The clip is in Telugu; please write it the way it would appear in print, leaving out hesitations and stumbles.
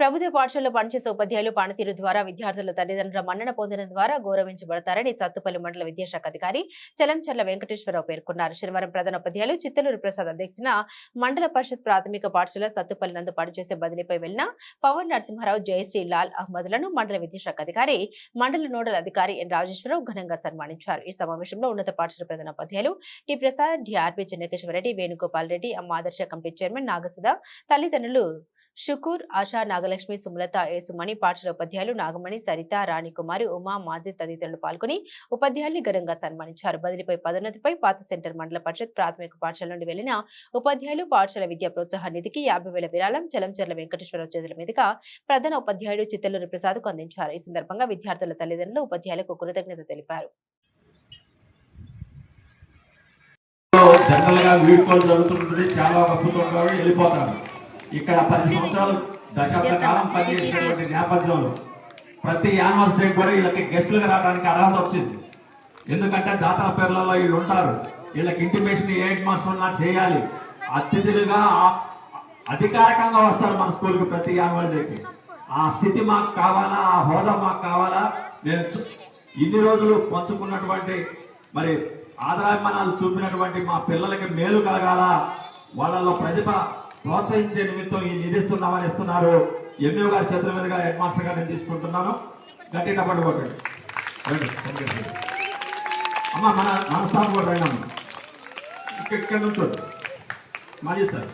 ప్రభుత్వ పాఠశాలలో పనిచేసే ఉపాధ్యాయులు పనితీరు ద్వారా విద్యార్థుల తల్లిదండ్రుల మన్నన పొందడం ద్వారా గౌరవించబడతారని సత్తుపల్లి మండల విద్యాశాఖ అధికారి చలంచర్ల వెంకటేశ్వరరావు పేర్కొన్నారు. శనివారం ప్రధాన ఉపాధ్యాయులు చిత్తలూరు ప్రసాద్ అధ్యక్షతన మండల పరిషత్ ప్రాథమిక పాఠశాల సత్తుపల్లి నందు పనిచేసే బదిలీపై వెళ్లిన పవన్ నరసింహారావు, జయశ్రీ, లాల్ అహ్మద్లను మండల విద్యాశాఖ అధికారి మండల నోడల్ అధికారి ఎన్ రాజేశ్వరరావు ఘనంగా సన్మానించారు. ఈ సమావేశంలో ఉన్నత పాఠశాల ప్రధాన ఉపాధ్యాయులు టి ప్రసాద్, డిఆర్పి చెన్నకేశ్వరరెడ్డి, వేణుగోపాల్ రెడ్డి, అమ్మ ఆదర్శ కమిటీ చైర్మన్ నాగసుధ, తల్లిదండ్రులు షుకూర్, ఆశా, నాగలక్ష్మి, సుమలత, ఏసుమణి, పాఠశాల ఉపాధ్యాయులు నాగమణి, సరిత, రాణికుమారి, ఉమా, మాజిద్ తదితరులు పాల్గొని ఉపాధ్యాయుల్ని ఘనంగా సన్మానించారు. బదిలీపై పదోన్నతిపై పాత సెంటర్ మండల పరిషత్ ప్రాథమిక పాఠశాల నుండి వెళ్లిన ఉపాధ్యాయులు పాఠశాల విద్యా ప్రోత్సాహ నిధికి 50,000 విరాళం చలంచర్ల వెంకటేశ్వరరావు చేతుల మీదుగా ప్రధాన ఉపాధ్యాయుడు చిత్తలూరి ప్రసాద్కు అందించారు. ఈ సందర్భంగా విద్యార్థుల తల్లిదండ్రులు ఉపాధ్యాయులకు కృతజ్ఞత తెలిపారు. ఇక్కడ 10 సంవత్సరాలు దశాబ్ద కాలం పనిచేసినటువంటి నేపథ్యంలో ప్రతి యానివర్స్ డే కూడా వీళ్ళకి గెస్టులుగా రావడానికి అర్హత వచ్చింది. ఎందుకంటే దాతల పేర్లలో వీళ్ళు ఉంటారు. వీళ్ళకి ఇంటిమేషన్ ఏ హెడ్ మాస్టర్ ఉన్నా చేయాలి. అతిథులుగా అధికారికంగా వస్తారు మన స్కూల్కి ప్రతి యాన్యువల్ డేకి. ఆ స్థితి మాకు కావాలా, ఆ హోదా మాకు కావాలా. నేను ఇన్ని రోజులు పంచుకున్నటువంటి మరి ఆదరాభిమానాలు చూపినటువంటి మా పిల్లలకి మేలు కలగాల, వాళ్ళలో ప్రతిభ ప్రోత్సహించే నిమిత్తం ఈ నిధిస్తున్నామని ఇస్తున్నారు. ఎంఈఓ గారి చేతుల మీదుగా హెడ్ మాస్టర్ గారు నేను తీసుకుంటున్నాను. గట్టిగా పట్టుకోకండి అమ్మ. మన స్టాఫ్ కూడా రండి. ఇక్కడ నుంచోండి. మాజీ సార్.